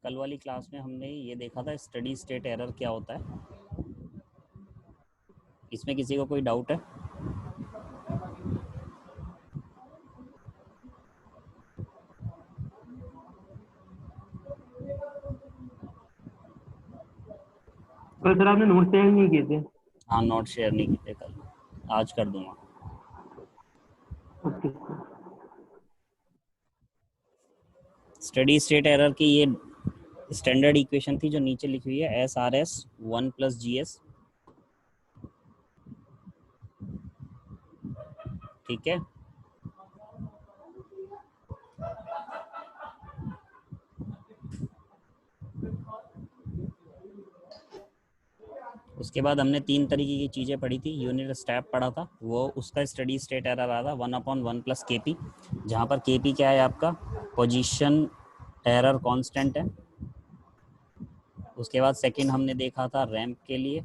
कल वाली क्लास में हमने ये देखा था स्टडी स्टेट एरर क्या होता है। इसमें किसी को कोई डाउट है? कल सर आपने नोट शेयर नहीं किए थे। हाँ, नोट शेयर नहीं किए थे कल, आज कर दूंगा। ओके। स्टडी स्टेट एरर की ये स्टैंडर्ड इक्वेशन थी जो नीचे लिखी हुई है, एस आर एस 1+GS। ठीक है, उसके बाद हमने 3 तरीके की चीज़ें पढ़ी थी। यूनिट स्टेप पढ़ा था, वो उसका स्टडी स्टेट एरर आ था 1/1+KP, जहाँ पर KP क्या है आपका पोजीशन एरर कांस्टेंट है। उसके बाद सेकंड हमने देखा था रैंप के लिए।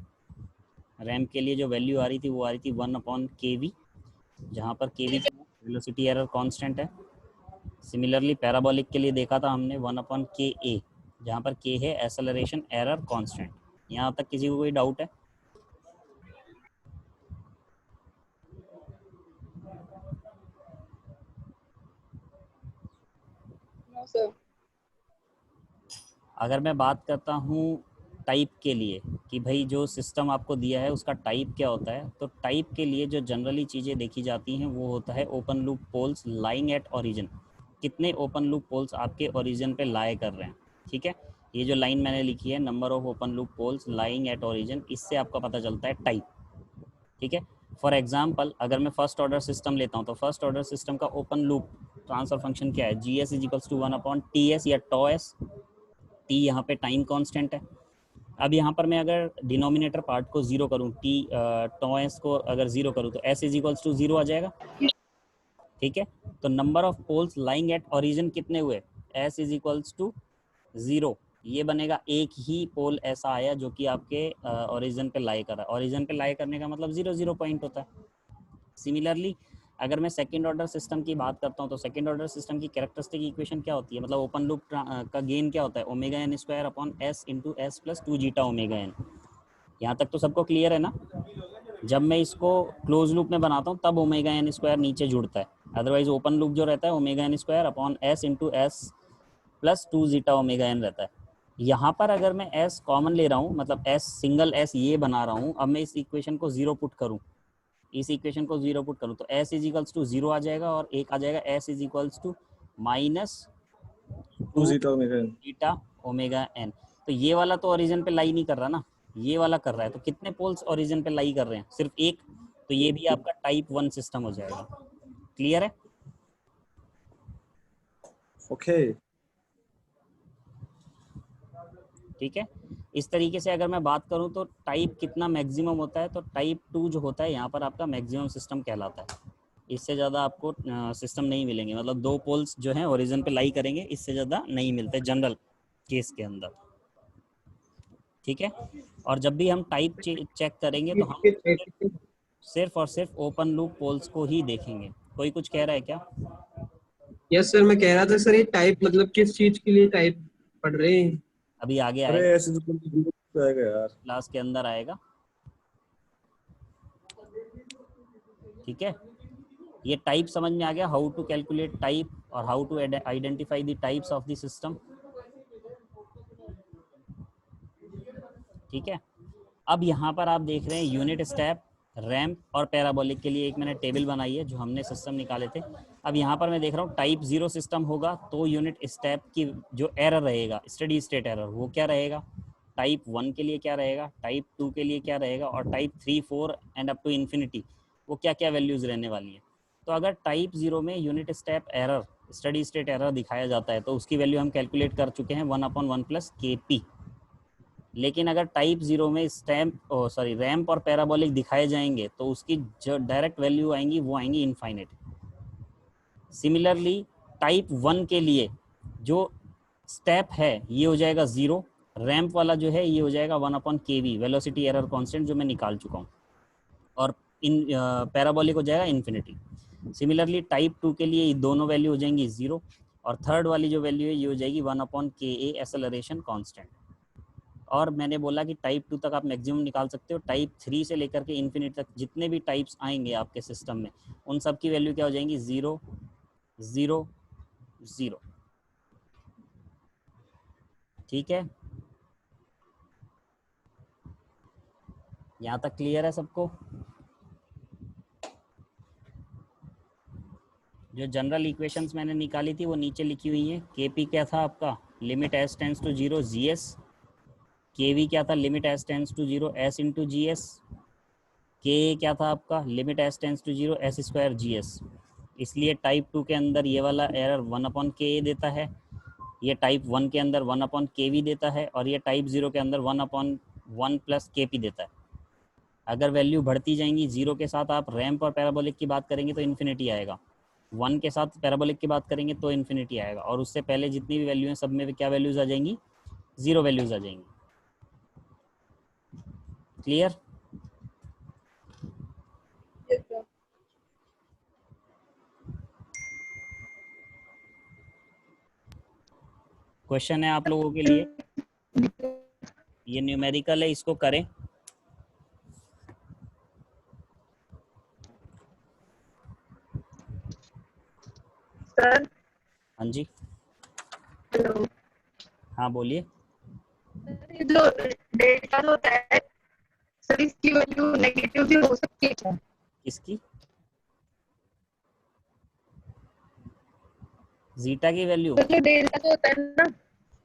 रैंप के लिए जो वैल्यू आ रही थी वो आ रही थी 1/KV, जहाँ पर KV वेलोसिटी एरर कांस्टेंट है। सिमिलरली पैराबोलिक के लिए देखा था हमने 1/KA, जहाँ पर K है एक्सेलरेशन एरर कांस्टेंट। यहाँ तक किसी को कोई डाउट है? No sir. अगर मैं बात करता हूँ टाइप के लिए कि भाई जो सिस्टम आपको दिया है उसका टाइप क्या होता है, तो टाइप के लिए जो जनरली चीज़ें देखी जाती हैं वो होता है open loop poles lying at origin. कितने ओपन लूप पोल्स आपके ओरिजिन पे लाए कर रहे हैं। ठीक है, ये जो लाइन मैंने लिखी है number of open loop poles lying at origin, इससे आपका पता चलता है टाइप। ठीक है, फॉर एग्जाम्पल अगर मैं फर्स्ट ऑर्डर सिस्टम लेता हूँ तो फर्स्ट ऑर्डर सिस्टम का ओपन लूप ट्रांसफर फंक्शन क्या है, GS = 1/TS या TOS। टी यहाँ पे टाइम कांस्टेंट है। अब यहाँ पर मैं अगर डिनोमिनेटर पार्ट को जीरो करूँ, टी TOS को अगर जीरो करूँ तो S = 0 आ जाएगा। ठीक है, तो number of poles lying at origin कितने हुए, S = 0। ये बनेगा एक ही पोल ऐसा आया जो कि आपके ओरिजिन पे लाई कर रहा है। ओरिजिन पे लाई करने का मतलब 0 पॉइंट होता है। सिमिलरली अगर मैं सेकंड ऑर्डर सिस्टम की बात करता हूँ तो सेकंड ऑर्डर सिस्टम की कैरेक्टरिस्टिक इक्वेशन क्या होती है, मतलब ओपन लूप का गेन क्या होता है, ω_n² × S + 2ζ⍵n। यहाँ तक तो सबको क्लियर है ना? जब मैं इसको क्लोज लूप में बनाता हूँ तब ω_n² नीचे जुड़ता है, अदरवाइज ओपन लूप जो रहता है ω_n² S × S + 2ζ⍵n रहता है। यहाँ पर अगर मैं S कॉमन ले रहा हूँ, मतलब S सिंगल S ये बना रहा हूँ, अब मैं इस इक्वेशन को जीरो पुट करूँ, इस इक्वेशन को जीरो पुट करूँ तो S = 0 आ जाएगा और एक आ जाएगा S = -2ζ⍵n। तो ये वाला तो ओरिजिन पे लाई नहीं कर रहा ना, ये वाला कर रहा है। तो कितने पोल्स ओरिजिन पे लाई कर रहे हैं, सिर्फ एक। तो ये भी आपका टाइप 1 सिस्टम हो जाएगा। क्लियर है? ओके। ठीक है, इस तरीके से अगर मैं बात करूं तो टाइप कितना मैक्सिमम होता है, तो टाइप 2 जो होता है यहाँ पर आपका मैक्सिमम सिस्टम कहलाता है। इससे ज़्यादा आपको सिस्टम नहीं मिलेंगे, मतलब 2 पोल्स जो हैं ओरिजिन पे लाई करेंगे, इससे ज़्यादा नहीं मिलते जनरल केस के अंदर। ठीक है, और जब भी हम टाइप चेक करेंगे तो हम सिर्फ और सिर्फ ओपन लूप पोल्स को ही देखेंगे। कोई कुछ कह रहा है क्या? यस सर, मैं कह रहा था सर ये टाइप मतलब किस चीज के लिए टाइप पढ़ रहे हैं? अभी आगे अरे आएगा, ऐसे तो आएगा यार। क्लास के अंदर आएगा। ठीक है, ये टाइप समझ में आ गया, हाउ टू कैलकुलेट टाइप और how to identify the types of the system. ठीक है, अब यहाँ पर आप देख रहे हैं यूनिट स्टेप, रैंप और पैराबोलिक के लिए एक मैंने टेबल बनाई है जो हमने सिस्टम निकाले थे। अब यहाँ पर मैं देख रहा हूँ टाइप 0 सिस्टम होगा तो यूनिट स्टेप की जो एरर रहेगा, स्टडी स्टेट एरर, वो क्या रहेगा, टाइप 1 के लिए क्या रहेगा, टाइप 2 के लिए क्या रहेगा, और type 3, 4 and up to infinity वो क्या क्या वैल्यूज़ रहने वाली हैं। तो अगर टाइप 0 में unit step error, study state error दिखाया जाता है तो उसकी वैल्यू हम कैलकुलेट कर चुके हैं 1/1+KP। लेकिन अगर टाइप 0 में रैंप और पैराबोलिक दिखाए जाएंगे तो उसकी जो डायरेक्ट वैल्यू आएंगी वो आएंगी इनफाइनाइट। सिमिलरली टाइप 1 के लिए जो स्टेप है ये हो जाएगा 0, रैंप वाला जो है ये हो जाएगा 1/KV वेलोसिटी एरर कांस्टेंट जो मैं निकाल चुका हूँ, और इन पैराबोलिक हो जाएगा इन्फिनिटी। सिमिलरली टाइप 2 के लिए दोनों वैल्यू हो जाएंगी 0, और थर्ड वाली जो वैल्यू है ये हो जाएगी 1/KA एक्सेलरेशन कांस्टेंट। और मैंने बोला कि टाइप 2 तक आप मैक्सिमम निकाल सकते हो, टाइप 3 से लेकर के इन्फिनिट तक जितने भी टाइप्स आएंगे आपके सिस्टम में उन सब की वैल्यू क्या हो जाएंगी 0 0 0। ठीक है, यहाँ तक क्लियर है सबको? जो जनरल इक्वेशंस मैंने निकाली थी वो नीचे लिखी हुई है। केपी क्या था आपका, limit S tends to 0 GS. KV क्या था, limit S tends to 0 S into G S. के क्या था आपका, limit S tends to 0 S square G S. इसलिए टाइप 2 के अंदर ये वाला एरर 1/KA देता है, ये टाइप 1 के अंदर 1/KV देता है, और ये टाइप 0 के अंदर 1/1 प्लस KP देता है। अगर वैल्यू बढ़ती जाएंगी, 0 के साथ आप रैंप और पैराबोलिक की बात करेंगे तो इन्फिनिटी आएगा, 1 के साथ पैराबोलिक की बात करेंगे तो इन्फिनिटी आएगा, और उससे पहले जितनी भी वैल्यू हैं सब में क्या वैल्यूज आ जाएंगी, 0 वैल्यूज आ जाएंगी। क्लियर? क्वेश्चन है आप लोगों के लिए, ये न्यूमेरिकल है, इसको करें। सर हाँ जी, हेलो हाँ बोलिए। सर, ये जो डेटा होता है सर इसकी वैल्यू नेगेटिव भी हो सकती है क्या? किसकी, जीटा की वैल्यू? तो जो डेटा जो होता है ना,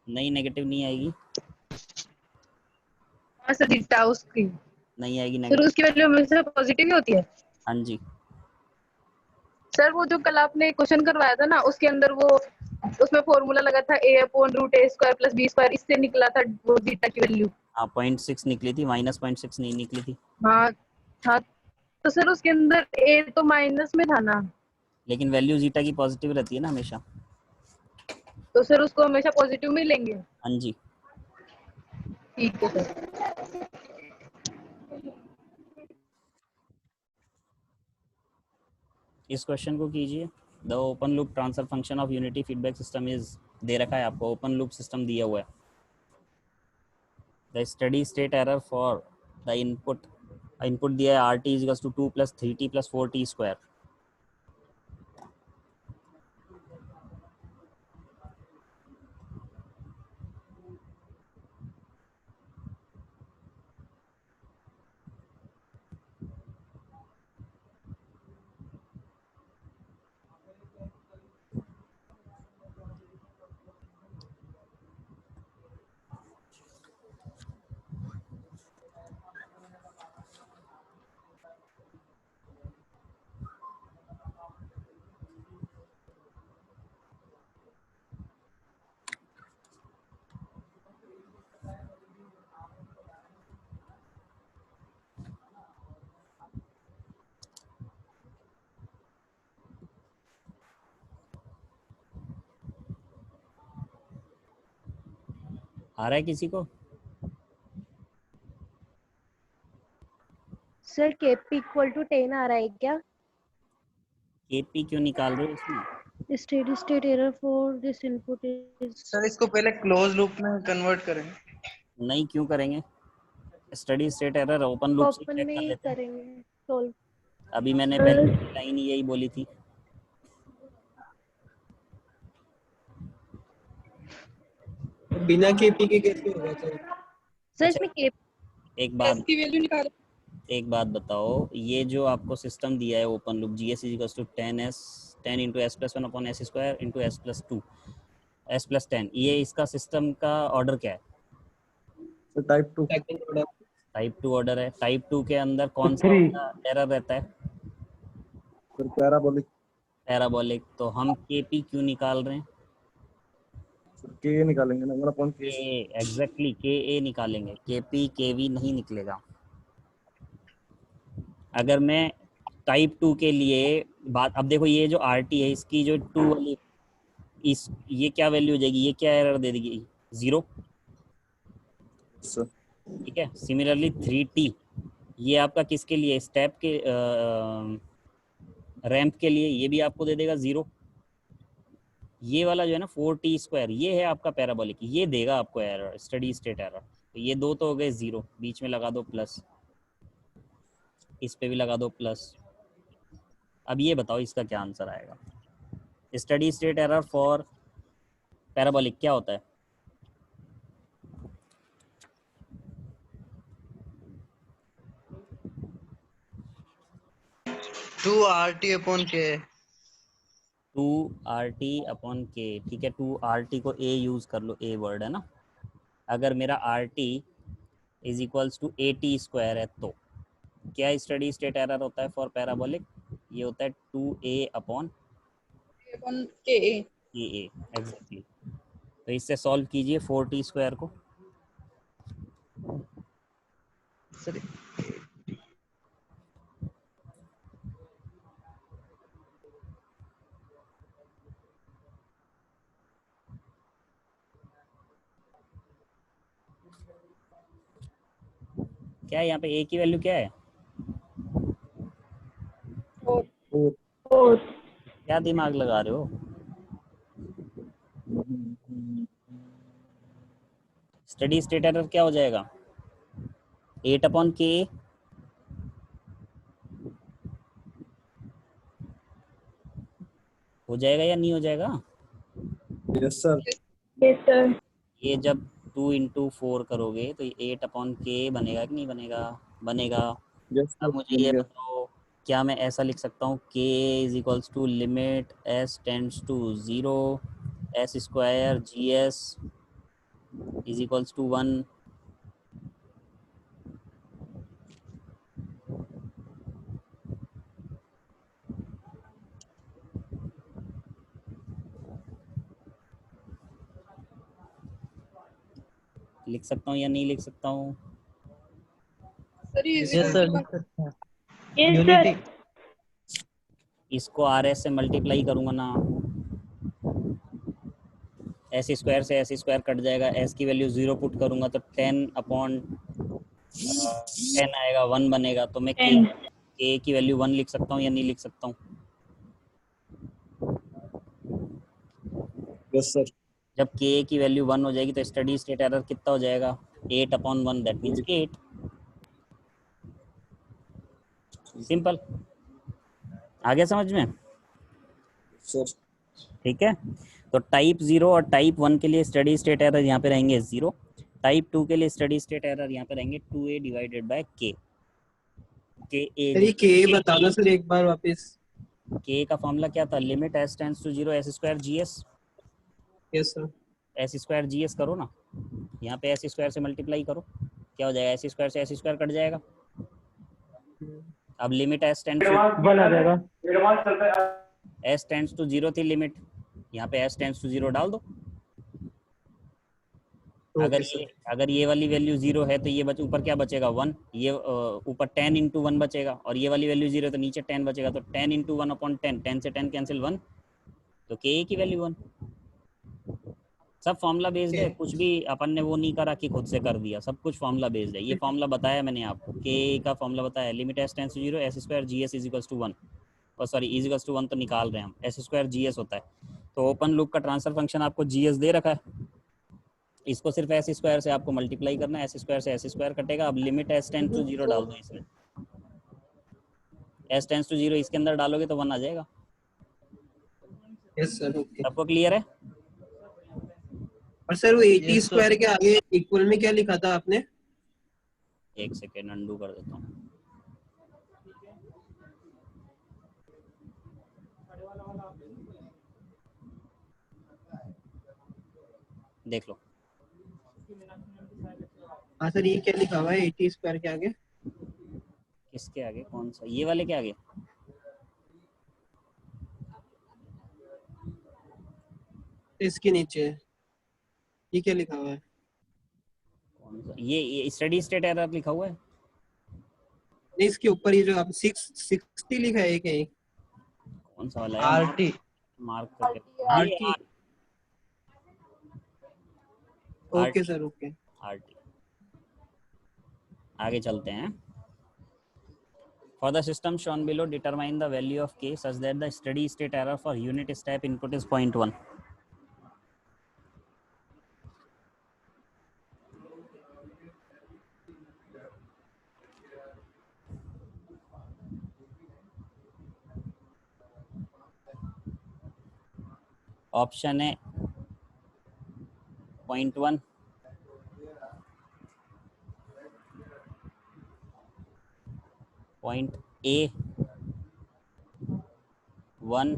नहीं, नेगेटिव नहीं आएगी, हाँ सर डेटा उसकी, नहीं आएगी सर नेगेटिव। उसकी वैल्यू हमेशा पॉजिटिव ही होती है। हाँ जी, सर वो जो कल आपने क्वेश्चन करवाया था ना उसके अंदर वो उसमें फॉर्मूला लगा था a/√a² + b², इससे निकला था वो जीटा की वैल्यू। हाँ 0.6 निकली थी, -0.6 नहीं निकली थी। हाँ हाँ, तो सर उसके अंदर a तो माइनस में था ना, लेकिन वैल्यू जीटा की पॉजिटिव रहती है ना हमेशा। तो सर उसको हमेशा पॉजिटिव में ही लेंगे। हाँ जी, ठीक है सर। इस क्वेश्चन को कीजिए। The open loop transfer function of unity feedback system is, दे रखा है आपको, ओपन लूप सिस्टम दिया हुआ है। The steady state error for the input, input दिया है RT = 2 + 3T + 4T²। आ रहा है किसी को? सर केपी = 10 आ रहा है क्या? KP क्यों निकाल रहे हो इसमें? Steady state error for this input is, sir इसको पहले क्लोज लूप में कन्वर्ट करें। नहीं, क्यों करेंगे, study state error open loop से ओपन चेक में कर ही लेते हैं। करेंगे सॉल्व। अभी मैंने पहले लाइन यही बोली थी। बिना केपी के कैसे होगा सर? सर अच्छा, इसमें केपी एक बात, इसकी वैल्यू निकालो। एक बात बताओ, ये जो आपको सिस्टम दिया है open loop, GS = 10 × s+1/s² × s+2 s+10, ये इसका सिस्टम का ऑर्डर क्या है? So type 2. Second order. Type 2 order है। टाइप 2 के अंदर तो कौन सा 3 एरर रहता है? फिर पैराबोलिक, पैराबोलिक। तो हम KP क्यों निकाल रहे हैं? के निकालेंगे ना 1/K। एग्जैक्टली KA निकालेंगे, KP KV नहीं निकलेगा। अगर मैं टाइप 2 के लिए बात, अब देखो ये जो RT है इसकी जो 2 वाली, इस ये क्या वैल्यू हो जाएगी, ये क्या एरर दे देगी, 0। सर ठीक है, सिमिलरली 3T ये आपका किसके लिए, स्टेप के रैंप के लिए, ये भी आपको दे देगा 0। ये वाला जो है ना 4t², ये है आपका पैराबोलिक, ये देगा आपको एरर, स्टडी स्टेट एरर। तो ये दो तो हो गए 0, बीच में लगा दो प्लस, इस पे भी लगा दो प्लस। अब ये बताओ इसका क्या आंसर आएगा। Study state error for parabolic क्या होता है? टू आर टी अपॉन के। 2RT/K, ठीक है। 2RT को A यूज़ कर लो, A वर्ड है ना। अगर मेरा RT is equals to AT² है तो क्या स्टडी स्टेट एरर होता है फॉर पैराबोलिक? ये होता है 2A/KA। एग्जैक्टली। तो इससे सॉल्व कीजिए 4t² को। सर क्या है यहाँ पे A की वैल्यू क्या है? क्या दिमाग लगा रहे हो? स्टडी स्टेट एरर क्या हो जाएगा? 8/K। हो जाएगा या नहीं हो जाएगा? Yes sir. Yes sir. ये जब 2 × 4 करोगे तो ये 8/K बनेगा कि नहीं बनेगा? बनेगा। यस सर, अब मुझे ये बताओ, क्या मैं ऐसा लिख सकता हूँ K is equals to limit S tends to 0 S² GS is equals to 1? लिख सकता हूँ या नहीं लिख सकता हूँ? Yes sir. यूनिटी। इसको RS से मल्टीप्लाई करूँगा ना, S² से S² कट जाएगा, S की वैल्यू 0 पुट करूँगा तो 10/10 आएगा, 1 बनेगा। तो मैं K की वैल्यू 1 लिख सकता हूँ या नहीं लिख सकता हूँ? Yes sir. जब K की वैल्यू 1 हो जाएगी तो स्टडी स्टेट एरर कितना हो जाएगा? 8/1, दैट मीन्स 8। सिंपल। आ गया समझ में? सर ठीक है। तो टाइप 0 और टाइप 1 के लिए स्टडी स्टेट एरर यहाँ पे रहेंगे 0। टाइप 2 के लिए स्टडी स्टेट एरर यहाँ पे रहेंगे 2A/K। सर ये के बताना सर एक बार वापस। K का फॉर्मूला क्या था? Limit S tends to 0 S² GS। Yes sir. S² GS करो ना, यहाँ पे S² से मल्टीप्लाई करो, क्या हो जाएगा? S² से S² कट जाएगा। अब लिमिट S टेंड्स टू 0 थी लिमिट, यहाँ पे S टेंड्स टू 0 डाल दो। अगर ये वाली वैल्यू 0 है तो ये ऊपर क्या बचेगा? 1। ये ऊपर 10 × 1 बचेगा, और ये वाली वैल्यू 0 तो नीचे 10 बचेगा। तो 10 × 1/10, 10 से 10 कैंसिल 1, तो K की वैल्यू 1। सब फॉर्मूला बेस्ड है, कुछ भी अपन ने वो नहीं करा कि खुद से कर दिया, सब कुछ फॉर्मूला बेस्ड है। ये फॉर्मूला बताया मैंने आपको, K का फॉर्मूला बताया, limit S tends to 0 S² GS is equals to 1, और सॉरी इज इक्वल्स टू 1 तो निकाल रहे हैं हम, S² GS होता है। तो ओपन लूप का ट्रांसफर फंक्शन आपको GS दे रखा है, इसको सिर्फ S² से आपको मल्टीप्लाई करना है, S² से S² कटेगा। अब लिमिट S टेंड्स टू 0 डाल दो इसमें, S टेंड्स टू 0 इसके अंदर डालोगे तो 1 आ जाएगा। Yes sir. ओके। सबको क्लियर है? और सर वो 80² के आगे इक्वल में क्या लिखा था आपने? एक सेकेंड अंडू कर देता हूँ। देख लो। हाँ सर ये क्या लिखा हुआ है 80² के आगे? किसके आगे? कौन सा? ये वाले के आगे? इसके नीचे ये क्या लिखा हुआ है? कौन सा? ये स्टडी स्टेट एरर लिखा हुआ है। नहीं इसके ऊपर ये जो आप 660 लिखा है कहीं। कौन सा वाला है? आरटी मार्क करके। RT. Okay sir. Okay. RT। आगे चलते हैं। For the system shown below, determine the value of K such that the steady state error for unit step input is 0.1. Option है 0.1, पॉइंट ए 1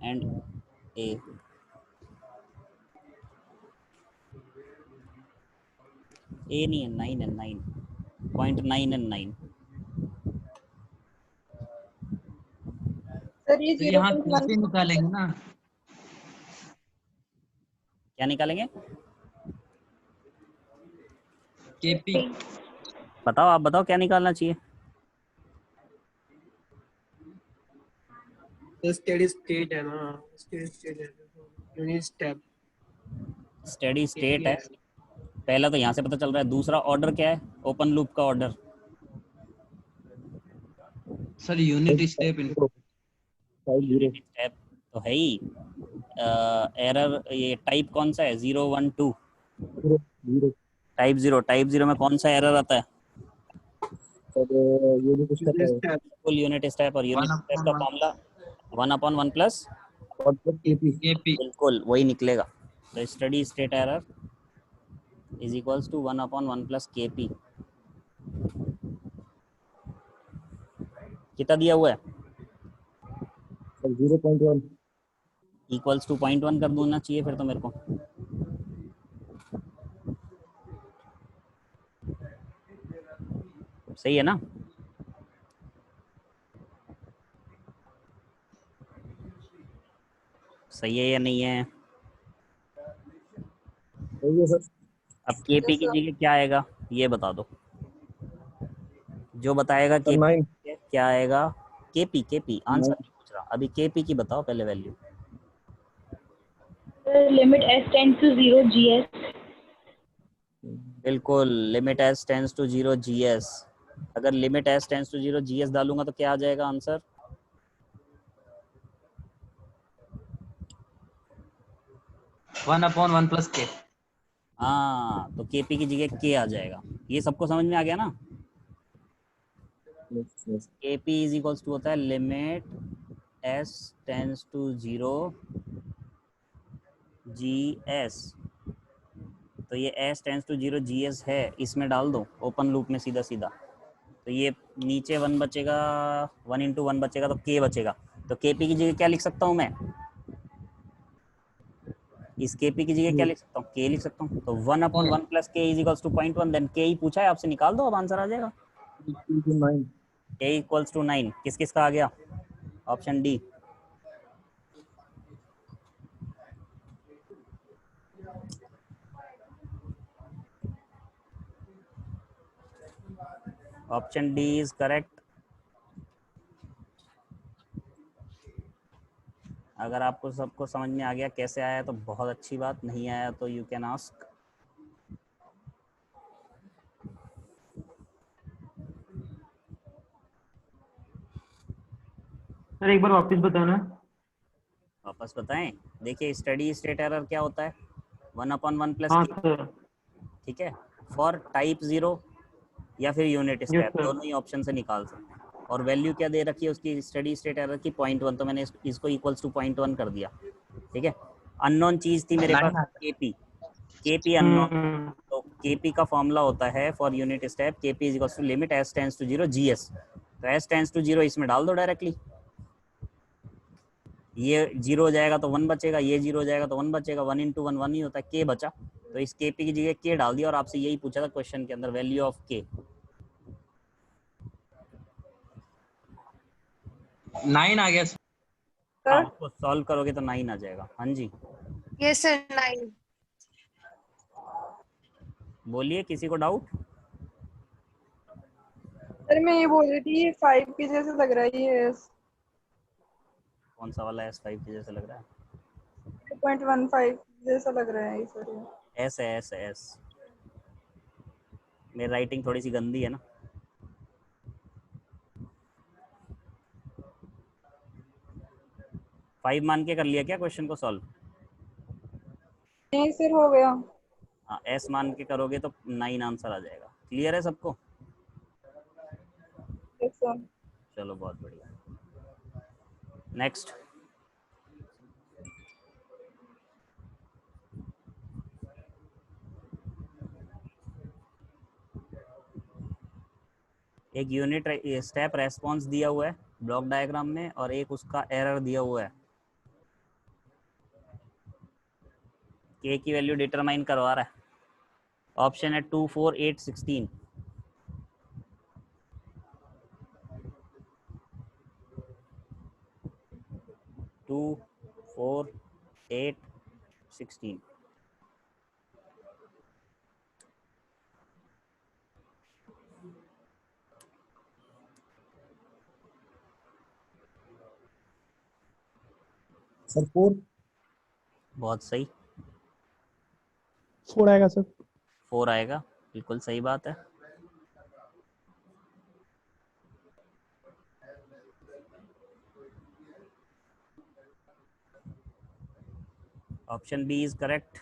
एंड ए। ए नहीं है, 9 है, 9, 0.9 and 9। Sir ये तो यहाँ कैसे 0.1 निकालेंगे ना? क्या निकालेंगे? केपी। बताओ, आप बताओ क्या निकालना चाहिए। स्टेडी स्टेट है ना, स्टेडी स्टेट है, यूनिट स्टेप स्टेडी स्टेट है, पहला तो यहाँ से पता चल रहा है। दूसरा ऑर्डर क्या है, ओपन लूप का order? Sir unit step in 50 step तो है ही। एरर ये टाइप कौन सा है? 0 1 2। 0 टाइप जीरो में कौन सा एरर आता है? और ये भी कुछ करता है स्टेप फुल यूनिट स्टेप। और यूनिट स्टेप का फॉर्मूला 1/1 प्लस और केपी। केपी। बिल्कुल वही निकलेगा। तो steady state error is equals to 1/1 plus KP. कितना दिया हुआ है? 0.1 इक्वल्स टू 0.1 कर देना चाहिए फिर तो मेरे को। सही है ना? सही है या नहीं है? सही है सर। अब केपी की जगह क्या आएगा ये बता दो। जो बताएगा सर केपी 9 क्या आएगा? केपी आंसर 9 नहीं पूछ रहा अभी, केपी की बताओ पहले value. Limit s tends to 0 gs। बिल्कुल, limit S tends to 0 GS. अगर limit S tends to 0 GS डालूंगा तो क्या आ जाएगा आंसर? 1/1 प्लस के। हाँ, तो केपी की जगह के आ जाएगा। ये सबको समझ में आ गया ना? केपी इज इक्वल्स टू होता है limit S tends to 0 GS. तो ये एस टेंस टू 0 जीएस है, इसमें डाल दो ओपन लूप में सीधा सीधा। तो ये नीचे 1 बचेगा, 1 इंटू 1 बचेगा तो के बचेगा। तो केपी की जगह क्या लिख सकता हूँ मैं? इस केपी की जगह क्या लिख सकता हूँ? के लिख सकता हूँ। तो 1/1 प्लस के इज इक्वल्स टू 0.1। देन के ही पूछा है आपसे, निकाल दो, अब आंसर आ जाएगा। 9 के इक्वल्स टू 9 किस किस का आ गया? Option D. Option D is correct. अगर आपको सबको समझ में आ गया कैसे आया तो बहुत अच्छी बात, नहीं आया तो यू कैन आस्क। सर एक बार वापस बताना। वापस बताएं? देखिए स्टडी स्टेट एरर क्या होता है? 1/1 प्लस हाँ के। सर। ठीक है, फॉर टाइप 0 या फिर यूनिट यस स्टेप, सर। दोनों ही ऑप्शन से निकाल सकते हैं। और वैल्यू क्या दे रखी है उसकी स्टडी स्टेट एरर की? 0.1। तो मैंने इसको इक्वल्स टू 0.1 कर दिया। ठीक है, अननोन चीज थी मेरे पास केपी अननोन। हम्म। तो केपी का फॉर्मूला होता है for unit step KP is equals to limit S tends to 0 GS. तो एस टेंस टू 0 इसमें डाल दो डायरेक्टली। ये 0 हो जाएगा तो 1 बचेगा, ये 0 हो जाएगा तो 1 बचेगा। 1 इंटू 1 1 ही होता है, के बचा। तो इस केपी की जगह के डाल दिया और आपसे यही पूछा था क्वेश्चन के अंदर, वैल्यू ऑफ के। 9 आ गया। हाँ, उसको सॉल्व करोगे तो 9 आ जाएगा। हाँ जी, यस सर 9। बोलिए, किसी को डाउट? सर मैं ये बोल रही थी, ये 5 के जैसे लग रहा है ये। कौन सा वाला S5 के जैसे लग रहा है? 2.15 जैसा लग रहा है ये सर। एस है, एस है, एस। मेरी राइटिंग थोड़ी सी गंदी है ना। फाइव मान के कर लिया क्या क्वेश्चन को सॉल्व? नहीं सर हो गया। हाँ, एस मान के करोगे तो 9 आंसर आ जाएगा। क्लियर है सबको? Yes sir. चलो बहुत बढ़िया। नेक्स्ट। एक यूनिट स्टेप रेस्पॉन्स दिया हुआ है ब्लॉक डायग्राम में और एक उसका एरर दिया हुआ है। के की वैल्यू डिटरमाइन करवा रहा है। ऑप्शन है 2, 4, 8, 16। 2, 4, 8, 16। सर 4। बहुत सही, 4 आएगा सर। 4 आएगा, बिल्कुल सही बात है। Option B is correct.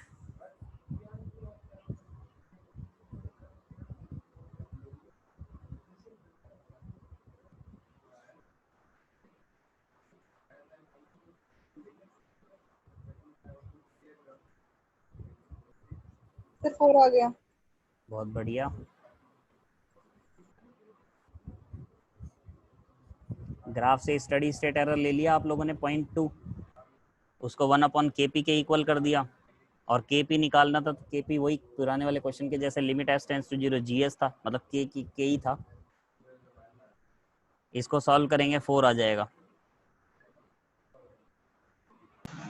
Sir 4 आ गया। बहुत बढ़िया। ग्राफ से स्टडी स्टेट एरर ले लिया आप लोगों ने 0.2, उसको 1/kp के इक्वल कर दिया और kp निकालना था तो kp वही पुराने वाले क्वेश्चन के जैसे limit s tends to 0 gs था, मतलब k ही था। इसको सॉल्व करेंगे 4 आ जाएगा।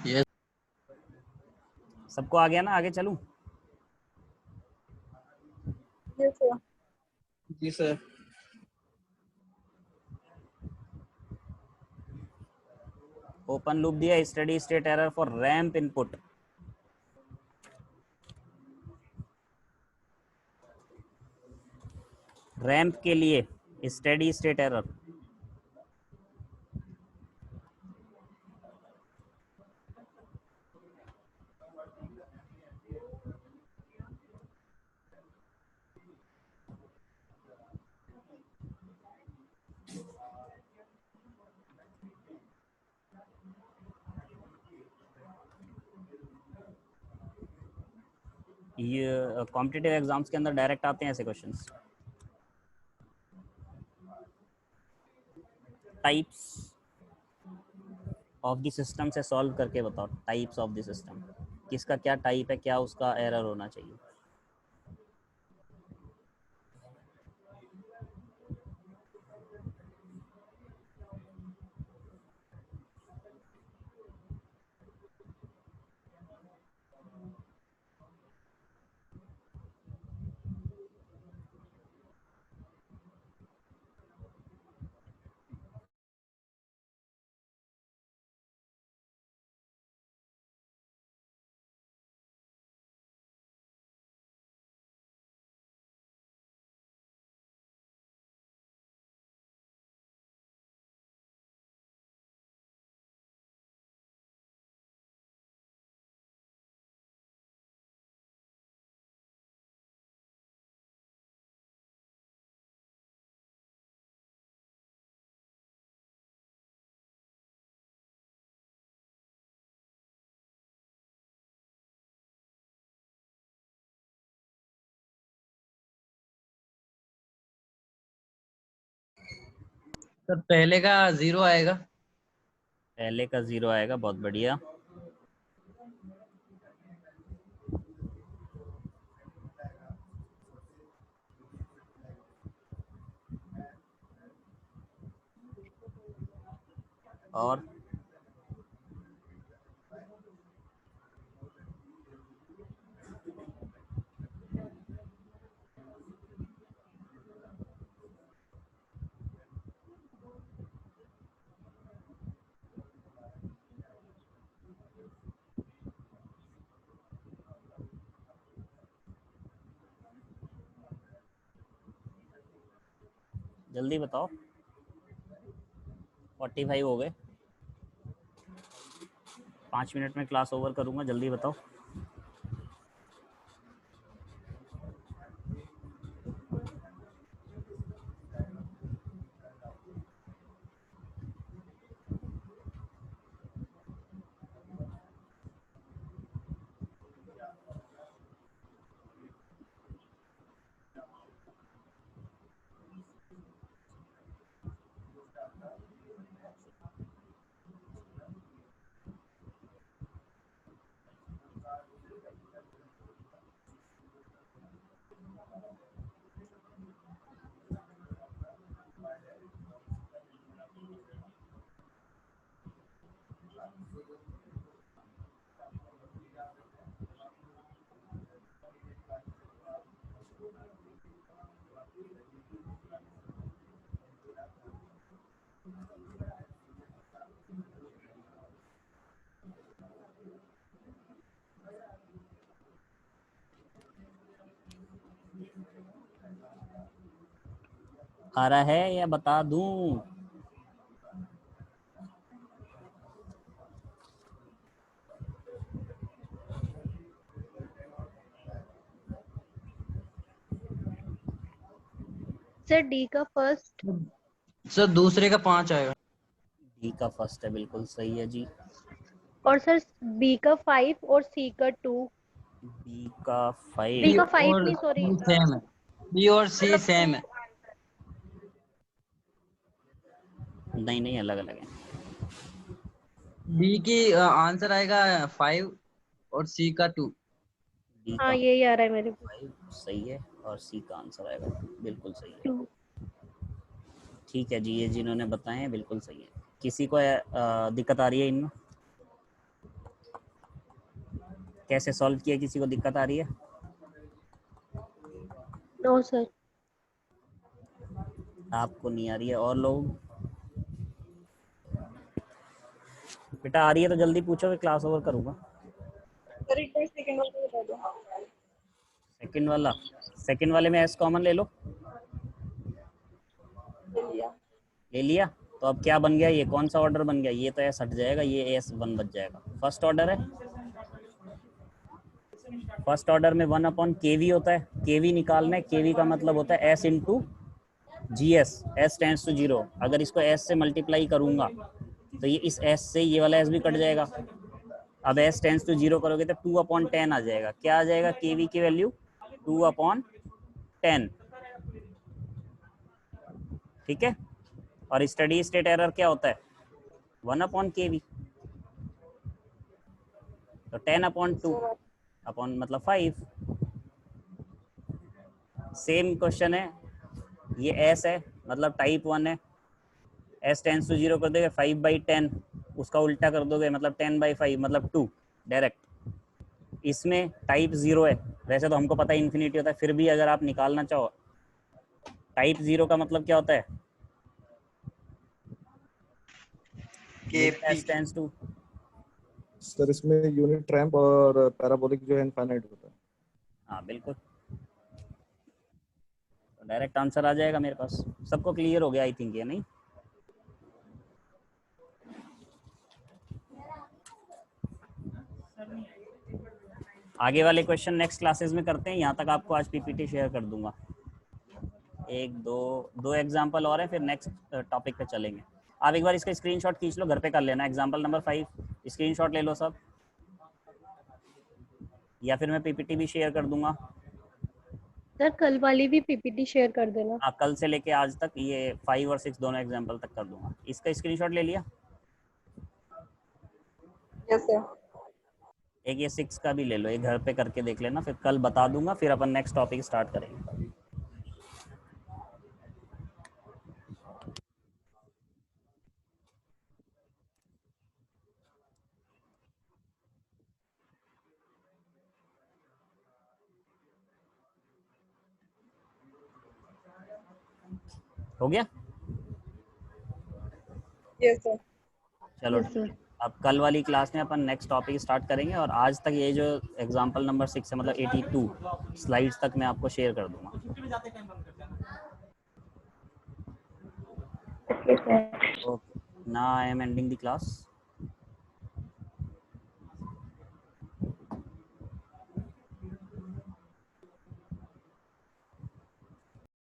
Yes. सबको आ गया ना? आगे चलूं? Yes sir. जी सर। ओपन लूप दिया, steady state error for ramp input. Ramp के लिए स्टडी स्टेट एरर। ये कॉम्पिटिटिव एग्जाम्स के अंदर डायरेक्ट आते हैं ऐसे questions. Types of the system से सॉल्व करके बताओ। टाइप्स ऑफ द सिस्टम, किसका क्या टाइप है, क्या उसका एरर होना चाहिए। सर पहले का 0 आएगा। पहले का 0 आएगा, बहुत बढ़िया। और जल्दी बताओ, 45 हो गए। 5 मिनट में क्लास ओवर करूंगा, जल्दी बताओ। आ रहा है या बता दूं? सर डी का फर्स्ट सर दूसरे का 5 आएगा। डी का फर्स्ट है, बिल्कुल सही है जी। और सर बी का 5 और सी का 2। बी का बी का 5। 5 और नहीं, सॉरी। C सेम है, बी और सी सेम है। नहीं नहीं, अलग अलग है। बी की आंसर आएगा 5 और सी का 2। डी हाँ का यही आ रहा है मेरे को। 5 सही है और सी का आंसर आएगा, बिल्कुल सही है। 2। ठीक है जी, ये जिन्होंने बताए हैं बिल्कुल सही है। किसी को दिक्कत आ रही है इनमें? कैसे सॉल्व किया, किसी को दिक्कत आ रही है? No sir. आपको नहीं आ रही है, और लोग? बेटा आ रही है तो जल्दी पूछो, फिर क्लास ओवर करूँगा। सर एक बार सेकंड वाला बता दो। सेकंड वाला, सेकंड वाले में एस कॉमन ले लो। ले लिया? तो अब क्या बन गया, ये कौन सा ऑर्डर बन गया? ये तो एस हट जाएगा, ये एस 1 बच जाएगा। फर्स्ट ऑर्डर है, फर्स्ट ऑर्डर में 1/kv होता है। kv निकालना है, kv का मतलब होता है s into G S, S tends to 0। अगर इसको s से मल्टीप्लाई करूंगा तो ये इस s से ये वाला s भी कट जाएगा। अब s टेंस टू 0 करोगे तो 2/10 आ जाएगा। क्या आ जाएगा kv की वैल्यू? 2/10। ठीक है। और स्टडी स्टेट एरर क्या होता है? 1/kv। तो 10/2 अपॉन मतलब 5। सेम क्वेश्चन है, ये एस है मतलब टाइप 1 है। एस टेंस टू 0 कर दोगे 5/10, उसका उल्टा कर दोगे मतलब 10/5 मतलब 2 डायरेक्ट। इसमें टाइप 0 है, वैसे तो हमको पता है इन्फिनिटी होता है, फिर भी अगर आप निकालना चाहो, टाइप 0 का मतलब क्या होता है? एस टेंस टू, सर इसमें यूनिट रैंप और पैराबोलिक जो है इनफाइनाइट होता है। हाँ बिल्कुल, तो डायरेक्ट आंसर आ जाएगा मेरे पास। सबको क्लियर हो गया आई थिंक, ये नहीं? आगे वाले क्वेश्चन नेक्स्ट क्लासेस में करते हैं। यहाँ तक आपको आज पीपीटी शेयर कर दूंगा। एक दो एग्जाम्पल और है, फिर नेक्स्ट टॉपिक पे चलेंगे। आप एक बार इसका स्क्रीनशॉट खींच लो, घर पे कर लेना। एग्जाम्पल नंबर 5 स्क्रीनशॉट ले लो सब, या फिर मैं पीपीटी भी शेयर कर दूंगा। सर कल वाली भी पीपीटी शेयर कर देना। हाँ, कल से लेके आज तक ये 5 और 6 दोनों एग्जाम्पल तक कर दूंगा। इसका स्क्रीनशॉट ले लिया? Yes sir. एक ये 6 का भी ले लो, एक घर पे करके देख लेना, फिर कल बता दूंगा, फिर अपन नेक्स्ट टॉपिक स्टार्ट करेंगे। हो गया? Yes sir. चलो यस सर। अब कल वाली क्लास में अपन नेक्स्ट टॉपिक स्टार्ट करेंगे, और आज तक ये जो एग्जाम्पल नंबर 6 है मतलब 82 स्लाइड्स तक मैं आपको शेयर कर दूंगा। Okay, now I am ending the class.